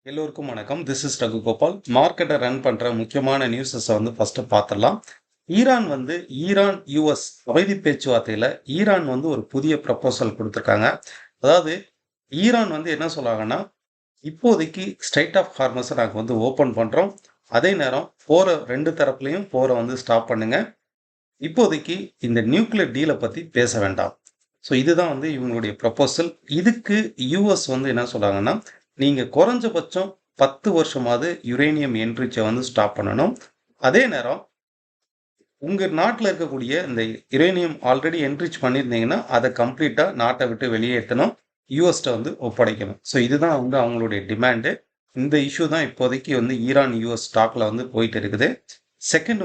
எல்லோருக்கும் வணக்கம். This is Raghugopal. மார்க்கெட்டை ரன் பண்ற முக்கியமான நியூஸஸை ஃபர்ஸ்ட் பார்த்துடலாம். ஈரான் யுஎஸ் அமைதி பேச்சுவார்த்தையில ஈரான் ஒரு புதிய ப்ரப்போசல் கொடுத்துருக்காங்க. அதாவது ஈரான் என்ன சொல்றாங்கன்னா, இப்போதைக்கு ஸ்ட்ரைட் ஆஃப் ஹார்மஸை நாங்கள் ஓப்பன் பண்றோம். அதே நேரம் ரெண்டு தரப்புலையும் போரை ஸ்டாப் பண்ணுங்க. இப்போதைக்கு இந்த நியூக்ளியர் டீலை பத்தி பேச வேண்டாம். ஸோ இதுதான் இவங்களுடைய ப்ரப்போசல். இதுக்கு யூஎஸ் என்ன சொல்றாங்கன்னா, நீங்க குறைஞ்சபட்சம் 10 வருஷமாவது யுரேனியம் என்ரிச்சை ஸ்டாப் பண்ணணும். அதே நேரம் உங்க நாட்டில் இருக்கக்கூடிய இந்த யுரேனியம் ஆல்ரெடி என்ரிச் பண்ணியிருந்தீங்கன்னா அதை கம்ப்ளீட்டா நாட்டை விட்டு வெளியேற்றணும், யூஎஸ்ட ஒப்படைக்கணும். ஸோ இதுதான் அவங்களுடைய டிமாண்டு. இந்த இஷ்யூ தான் இப்போதைக்கு ஈரான் யூஎஸ் ஸ்டாக்ல போயிட்டு இருக்குது. செகண்ட்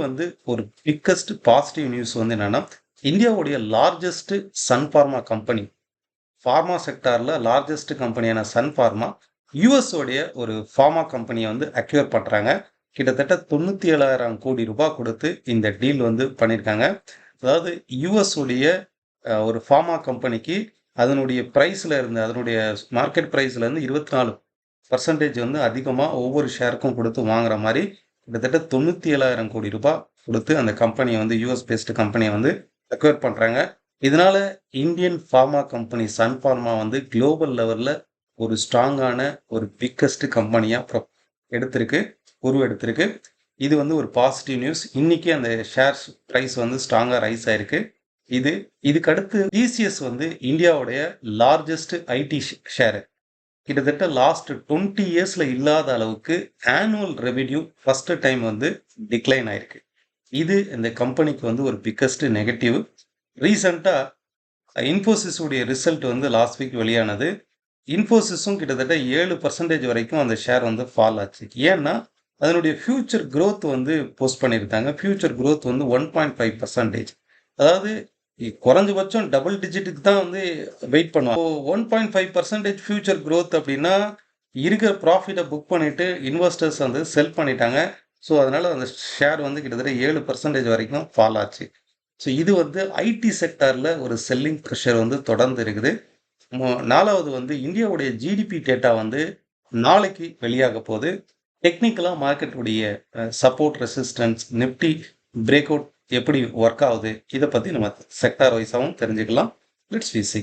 ஒரு பிக்கஸ்ட் பாசிட்டிவ் நியூஸ் என்னன்னா, இந்தியாவுடைய largest Sun Pharma company, pharma செக்டார்ல லார்ஜஸ்ட் கம்பெனியான சன் ஃபார்மா யூஎஸ் உடைய ஒரு ஃபார்மா கம்பெனியை அக்யூர் பண்றாங்க. கிட்டத்தட்ட 97,000 கோடி ரூபாய் கொடுத்து இந்த டீல் பண்ணியிருக்காங்க. அதாவது யூஎஸ் உடைய ஒரு ஃபார்மா கம்பெனிக்கு அதனுடைய பிரைஸ்ல இருந்து, அதனுடைய மார்க்கெட் பிரைஸ்ல இருந்து 24% அதிகமாக ஒவ்வொரு ஷேருக்கும் கொடுத்து வாங்குற மாதிரி கிட்டத்தட்ட 97,000 கோடி ரூபாய் கொடுத்து அந்த கம்பெனியை யூஎஸ் பேஸ்டு கம்பெனியை அக்யூர் பண்றாங்க. இதனால Indian pharma company Sun Pharma global லெவல்ல ஒரு ஸ்ட்ராங்கான ஒரு பிக்கஸ்ட் கம்பெனியா உருவெடுத்திருக்கு. இது ஒரு பாசிட்டிவ் நியூஸ். இன்னைக்கு அந்த ஷேர்ஸ் பிரைஸ் ஸ்ட்ராங்கா ரைஸ் ஆயிருக்கு. இதுக்கு அடுத்து டிசிஎஸ் இந்தியாவுடைய லார்ஜஸ்ட் ஐடி ஷேர், கிட்டத்தட்ட லாஸ்ட் 20 இயர்ஸ்ல இல்லாத அளவுக்கு annual revenue first time decline ஆயிருக்கு. இது இந்த கம்பெனிக்கு ஒரு பிக்கஸ்ட் நெகட்டிவ். ரீசெண்டா இன்ஃபோசிஸ் உடைய ரிசல்ட் லாஸ்ட் வீக் வெளியானது. இன்ஃபோசிஸும் கிட்டத்தட்ட 7% வரைக்கும் அந்த ஷேர் ஃபால் ஆச்சு. ஏன்னா அதனுடைய ஃபியூச்சர் growth போஸ்ட் பண்ணியிருந்தாங்க. Future growth 1.5%. அதாவது குறைஞ்சபட்சம் டபுள் டிஜிட்டுக்கு தான் வெயிட் பண்ணுவாங்க. 1.5% ஃபியூச்சர் growth அப்படின்னா இருக்கிற ப்ராஃபிட்டை புக் பண்ணிட்டு இன்வெஸ்டர்ஸ் செல் பண்ணிட்டாங்க. ஸோ அதனால அந்த ஷேர் கிட்டத்தட்ட 7% வரைக்கும் ஃபால் ஆச்சு. ஸோ இது ஐடி செக்டார்ல ஒரு செல்லிங் ப்ரெஷர் தொடர்ந்து இருக்குது. நாலாவது இந்தியாவுடைய ஜிடிபி டேட்டா நாளைக்கு வெளியாக போகுது. டெக்னிக்கலா மார்க்கெட்டுடைய support, resistance, Nifty break out எப்படி ஒர்க் ஆகுது, இதை பத்தி நம்ம செக்டார் வைஸாவும் தெரிஞ்சுக்கலாம். Let's we C.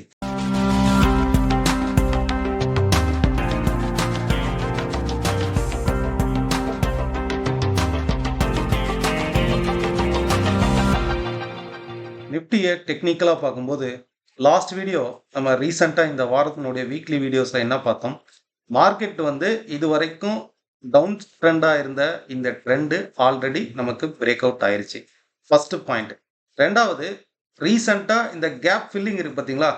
நிப்டியை டெக்னிக்கலாக பார்க்கும்போது லாஸ்ட் வீடியோ நம்ம ரீசெண்டாக இந்த வாரத்தினுடைய வீக்லி வீடியோஸில் என்ன பார்த்தோம், மார்க்கெட் இது வரைக்கும் டவுன் ட்ரெண்டாக இருந்த இந்த ட்ரெண்டு ஆல்ரெடி நமக்கு பிரேக் அவுட் ஆயிருச்சு. First point. ரெண்டாவது, ரீசெண்டாக இந்த கேப் ஃபில்லிங் இருக்கு பார்த்தீங்களா,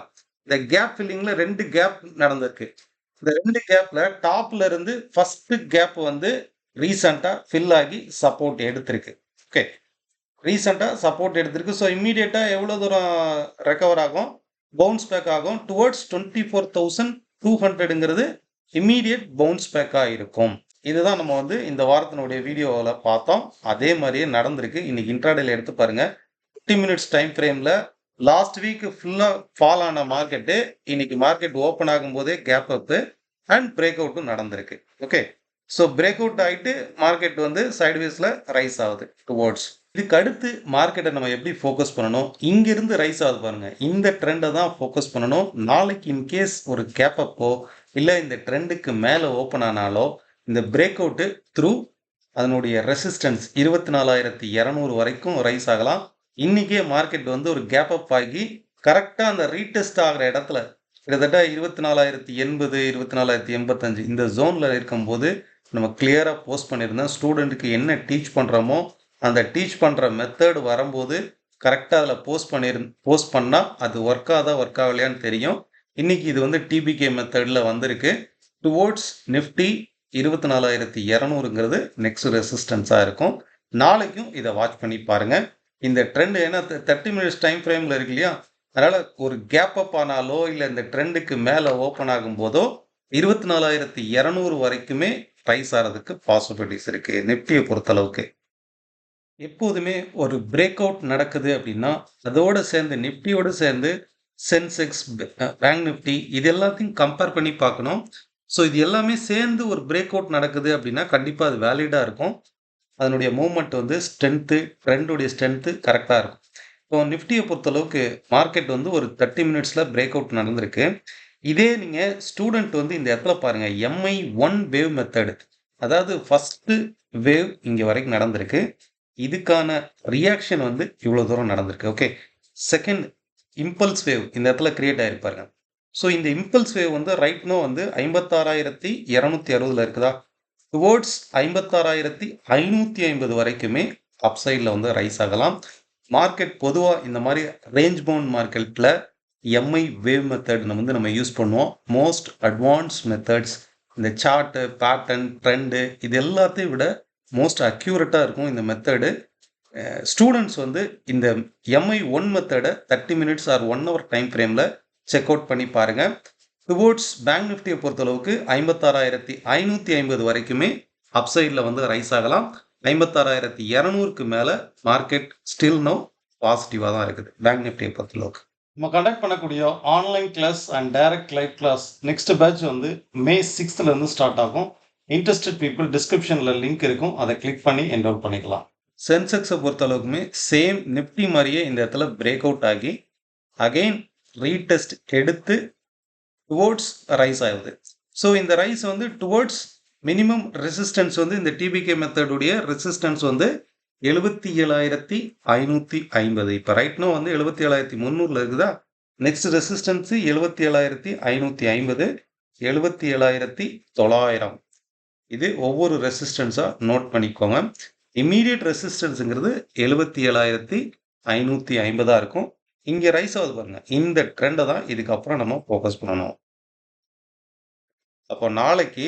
இந்த கேப் ஃபில்லிங்ல 2 கேப் நடந்திருக்கு. இந்த 2 கேப்ல டாப்ல இருந்து ஃபர்ஸ்ட் கேப் ரீசெண்டாக ஃபில் ஆகி சப்போர்ட் எடுத்திருக்கு. ஓகே, ரீசெண்டாக சப்போர்ட் எடுத்திருக்கு. ஸோ இம்மீடியட்டாக எவ்வளோ தூரம் ரெக்கவர் ஆகும், பவுன்ஸ் பேக் ஆகும் டுவர்ட்ஸ் 24,200ங்கிறது இம்மீடியட் பவுன்ஸ் பேக்காக இருக்கும். இதுதான் நம்ம இந்த வாரத்தினுடைய வீடியோவில் பார்த்தோம். அதே மாதிரியே நடந்திருக்கு. இன்னைக்கு இன்ட்ராடேல எடுத்து பாருங்க. 50 மினிட்ஸ் டைம் ஃப்ரேமில் லாஸ்ட் வீக் ஃபுல்லாக ஃபால் ஆன மார்க்கெட்டு இன்னைக்கு மார்க்கெட் ஓப்பன் ஆகும்போதே கேப் அப்பு அண்ட் பிரேக் அவுட்டும் நடந்திருக்கு. ஓகே, ஸோ பிரேக் அவுட் ஆகிட்டு மார்க்கெட் சைட்வேஸில் ரைஸ் ஆகுது டுவோர்ட்ஸ். இதுக்கு அடுத்து மார்க்கெட்டை நம்ம எப்படி ஃபோக்கஸ் பண்ணணும், இங்கிருந்து ரைஸ் ஆகுது பாருங்க, இந்த ட்ரெண்டை தான் ஃபோக்கஸ் பண்ணணும். நாளைக்கு இன்கேஸ் ஒரு கேப் அப்போ இல்லை இந்த ட்ரெண்டுக்கு மேலே ஓப்பன் ஆனாலோ இந்த பிரேக் அவுட்டு த்ரூ அதனுடைய ரெசிஸ்டன்ஸ் 24,200 வரைக்கும் ரைஸ் ஆகலாம். இன்னைக்கே மார்க்கெட் ஒரு கேப் அப் ஆகி கரெக்டாக அந்த ரீடெஸ்ட் ஆகிற இடத்துல கிட்டத்தட்ட 24,080, 24,085 இந்த ஜோனில் இருக்கும்போது நம்ம கிளியராக போஸ்ட் பண்ணியிருந்தோம். ஸ்டூடெண்ட்டுக்கு என்ன டீச் பண்ணுறோமோ அந்த டீச் பண்ணுற மெத்தட் வரும்போது கரெக்டாக அதில் போஸ்ட் பண்ணால் அது ஒர்க் ஆகலையான்னு தெரியும். இன்னைக்கு இது டிபிகே மெத்தடில் வந்திருக்கு. டுவோர்ட்ஸ் நிஃப்டி 24,200ங்கிறது நெக்ஸ்ட் ரெசிஸ்டன்ஸாக இருக்கும். நாளைக்கும் இதை வாட்ச் பண்ணி பாருங்க. இந்த ட்ரெண்ட் ஏன்னா 30 மினிட்ஸ் டைம் ஃப்ரேமில் இருக்கு இல்லையா, அதனால ஒரு கேப் அப் ஆனாலோ இல்லை இந்த ட்ரெண்டுக்கு மேலே ஓப்பன் ஆகும் போதோ 24,200 வரைக்குமே ரைஸ் ஆகிறதுக்கு பாசிபிலிட்டிஸ் இருக்கு நிப்டியை பொறுத்தளவுக்கு. எப்போதுமே ஒரு பிரேக் அவுட் நடக்குது அப்படின்னா அதோட சேர்ந்து நிப்டியோடு சேர்ந்து சென்செக்ஸ், பேங்க் நிஃப்டி இது எல்லாத்தையும் கம்பேர் பண்ணி பார்க்கணும். ஸோ இது எல்லாமே சேர்ந்து ஒரு பிரேக் அவுட் நடக்குது அப்படின்னா கண்டிப்பாக அது வேலிடாக இருக்கும். அதனுடைய மூவ்மெண்ட் வந்து ஸ்ட்ரென்த்து, ட்ரெண்டுடைய ஸ்ட்ரென்த்து கரெக்டாக இருக்கும். இப்போ நிஃப்டியை பொறுத்தளவுக்கு மார்க்கெட் வந்து ஒரு 30 மினிட்ஸில் பிரேக் அவுட் நடந்திருக்கு. இதே நீங்கள் ஸ்டூடெண்ட் வந்து இந்த இடத்துல பாருங்கள், எம்ஐ 1 வேவ் மெத்தடு, அதாவது ஃபஸ்ட்டு வேவ் இங்கே வரைக்கும் நடந்திருக்கு. இதுக்கான ரியாக்ஷன் வந்து இவ்வளோ தூரம் நடந்திருக்கு. ஓகே, செகண்ட் இம்பல்ஸ் வேவ் இந்த இடத்துல கிரியேட் ஆகிருப்பாருங்க. ஸோ இந்த இம்பல்ஸ் வேவ் வந்து ரைட்னோ வந்து 56,260 இருக்குதா, டுவோர்ட்ஸ் 56,550 வரைக்குமே அப்சைடில் வந்து ரைஸ் ஆகலாம். மார்க்கெட் பொதுவாக இந்த மாதிரி ரேஞ்ச் பவுண்ட் மார்க்கெட்டில் எம்ஐ வேவ் மெத்தட் நம்ம யூஸ் பண்ணுவோம். மோஸ்ட் அட்வான்ஸ் மெத்தட்ஸ், இந்த சார்ட்டு, பேட்டர்ன், ட்ரெண்டு, இது எல்லாத்தையும் விட மோஸ்ட் அக்யூரேட்டாக இருக்கும் இந்த மெத்தடு. ஸ்டூடெண்ட்ஸ் வந்து இந்த எம்ஐ 1 மெத்தடை 30 மினிட்ஸ் ஆர் 1 ஹவர் டைம் ஃப்ரேமில் செக் அவுட் பண்ணி பாருங்கள். டுவோர்ட்ஸ் பேங்க் நிஃப்டியை பொறுத்தளவுக்கு 56,550 வரைக்குமே அப்சைடில் வந்து ரைஸ் ஆகலாம். 56,200க்கு மேலே மார்க்கெட் ஸ்டில் நோ பாசிட்டிவாக தான் இருக்குது பேங்க் நிஃப்டியை பொறுத்தளவுக்கு. நம்ம கண்டக்ட் பண்ணக்கூடிய online class and direct live class next batch வந்து May 6th ஸ்டார்ட் ஆகும். இன்ட்ரெஸ்டட் பீப்புள் டிஸ்கிரிப்ஷனில் லிங்க் இருக்கும், அதை கிளிக் பண்ணி என்ரோல் பண்ணிக்கலாம். சென்செக்ஸை பொறுத்தளவுக்குமே சேம் நிஃப்டி மாதிரியே இந்த இடத்துல பிரேக் அவுட் ஆகி அகெயின் ரீடெஸ்ட் எடுத்து டுவோர்ட்ஸ் ரைஸ் ஆகுது. ஸோ இந்த ரைஸ் வந்து டுவோர்ட்ஸ் மினிமம் ரெசிஸ்டன்ஸ் வந்து இந்த டிபிகே மெத்தடுடைய ரெசிஸ்டன்ஸ் வந்து 77,550. இப்போ ரைட்னோ வந்து 77,300 இருக்குதா. Next resistance 77,550, 77,900. இது ஒவ்வொரு ரெசிஸ்டன்ஸாக நோட் பண்ணிக்கோங்க. இம்மீடியட் ரெசிஸ்டன்ஸுங்கிறது 77,550 இருக்கும். இங்கே ரைஸ் ஆகுது பாருங்க, இந்த ட்ரெண்டை தான் இதுக்கப்புறம் நம்ம ஃபோக்கஸ் பண்ணணும். அப்போ நாளைக்கு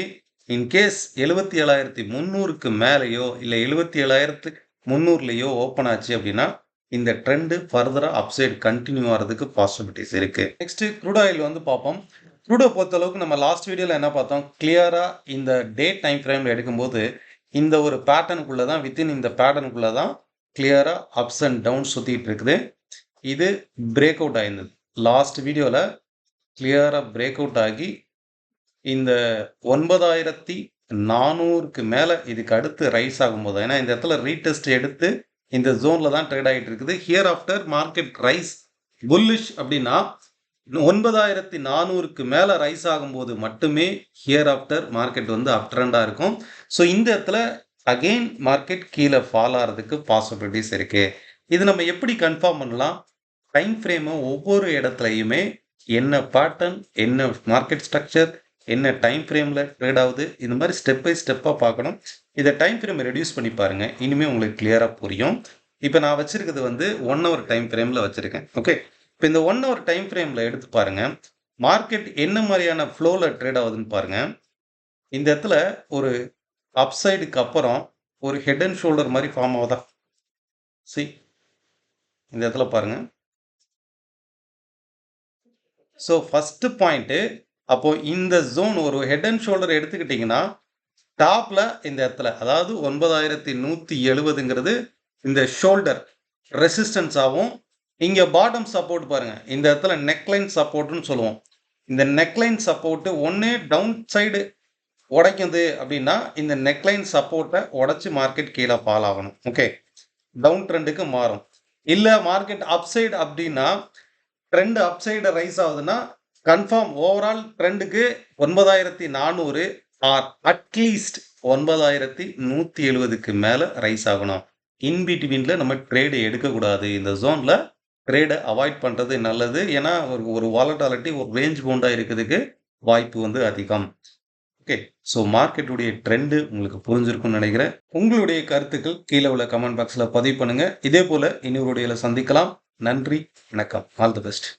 இன்கேஸ் 77,300க்கு மேலேயோ இல்லை 77,300லையோ ஓப்பன் ஆச்சு அப்படின்னா இந்த ட்ரெண்டு ஃபர்தராக அப்சைட் கண்டினியூ ஆகிறதுக்கு பாசிபிலிட்டிஸ் இருக்குது. நெக்ஸ்ட்டு க்ரூட் ஆயில் வந்து பார்ப்போம். க்ரூடை பொறுத்தளவுக்கு நம்ம லாஸ்ட் வீடியோவில் என்ன பார்த்தோம், கிளியராக இந்த டே டைம் ஃப்ரேமில் எடுக்கும்போது இந்த ஒரு பேட்டர்னுக்குள்ளே தான், வித்தின் இந்த பேட்டர்னுக்குள்ளே தான் கிளியராக அப்ஸ் அண்ட் டவுன் சுற்றிட்டு இருக்குது. இது பிரேக் அவுட் ஆயிருந்தது லாஸ்ட் வீடியோவில், கிளியராக பிரேக் அவுட் ஆகி இந்த 9,400க்கு மேலே இதுக்கு அடுத்து ரைஸ் ஆகும்போது, ஏன்னா இந்த இடத்துல ரீடெஸ்ட் எடுத்து இந்த ஜோனில் தான் ட்ரேட் ஆகிட்டு இருக்குது. Here after market rice bullish அப்படின்னா 9,400க்கு மேலே ரைஸ் ஆகும்போது மட்டுமே ஹியர் ஆஃப்டர் மார்க்கெட் வந்து அப் ட்ரெண்டாக இருக்கும். ஸோ இந்த இடத்துல அகெயின் மார்க்கெட் கீழே ஃபால் ஆகிறதுக்கு பாசிபிலிட்டிஸ் இருக்குது. இது நம்ம எப்படி கன்ஃபார்ம் பண்ணலாம்? டைம் ஃப்ரேமு ஒவ்வொரு இடத்துலையுமே என்ன பேட்டர்ன், என்ன மார்க்கெட் ஸ்ட்ரக்சர், என்ன டைம் ஃப்ரேமில் ட்ரேட் ஆகுது, இந்த மாதிரி ஸ்டெப் பை ஸ்டெப்பாக பார்க்கணும். இதை டைம் ஃப்ரேமை ரெடியூஸ் பண்ணி பாருங்கள், இனிமேல் உங்களுக்கு கிளியராக புரியும். இப்போ நான் வச்சுருக்கிறது வந்து 1 ஹவர் டைம் ஃப்ரேமில் வச்சுருக்கேன். ஓகே, இப்போ இந்த 1 ஹவர் டைம் ஃப்ரேமில் எடுத்து பாருங்கள், மார்க்கெட் என்ன மாதிரியான ஃப்ளோவில் ட்ரேட் ஆகுதுன்னு பாருங்கள். இந்த இடத்துல ஒரு அப்சைடுக்கு அப்புறம் ஒரு ஹெட் அண்ட் ஷோல்டர் மாதிரி ஃபார்ம் ஆகுதா? சி, இந்த இடத்துல பாருங்கள். ஸோ ஃபஸ்ட்டு பாயிண்ட்டு, அப்போது இந்த ஜோன் ஒரு ஹெட் அண்ட் ஷோல்டர் எடுத்துக்கிட்டிங்கன்னா டாப்பில் இந்த இடத்துல, அதாவது 9,170ங்கிறது இந்த ஷோல்டர் ரெசிஸ்டன்ஸாகவும், இங்கே பாட்டம் சப்போர்ட் பாருங்கள், இந்த இடத்துல நெக்லைன் சப்போர்ட்டுன்னு சொல்லுவோம். இந்த நெக்லைன் சப்போர்ட்டு ஒன்றே டவுன் சைடு உடைக்குது அப்படின்னா இந்த நெக்லைன் சப்போர்ட்டை உடச்சி மார்க்கெட் கீழே ஃபால் ஆகணும். ஓகே, டவுன் ட்ரெண்டுக்கு மாறும். இல்லை மார்க்கெட் அப்சைடு அப்படின்னா, ட்ரெண்டு அப்சைடு ரைஸ் ஆகுதுன்னா கன்ஃபார்ம் ஓவரால் ட்ரெண்டுக்கு 9,400 ஆர் அட்லீஸ்ட் 9,170க்கு மேலே ரைஸ் ஆகணும். இன்பிட்வீனில் நம்ம ட்ரேடு எடுக்கக்கூடாது. இந்த ஜோனில் ட்ரேடை அவாய்ட் பண்ணுறது நல்லது. ஏன்னா ஒரு வாலட்டாலிட்டி, ஒரு ரேஞ்ச் பவுண்டாக இருக்கிறதுக்கு வாய்ப்பு வந்து அதிகம். ஓகே, ஸோ மார்க்கெட்டுடைய ட்ரெண்டு உங்களுக்கு புரிஞ்சிருக்கும்னு நினைக்கிறேன். உங்களுடைய கருத்துக்கள் கீழே உள்ள கமெண்ட் பாக்ஸில் பதிவு பண்ணுங்கள். இதே போல் இன்னொரு வீடியோவில் சந்திக்கலாம். நன்றி, வணக்கம், ஆல் தி பெஸ்ட்.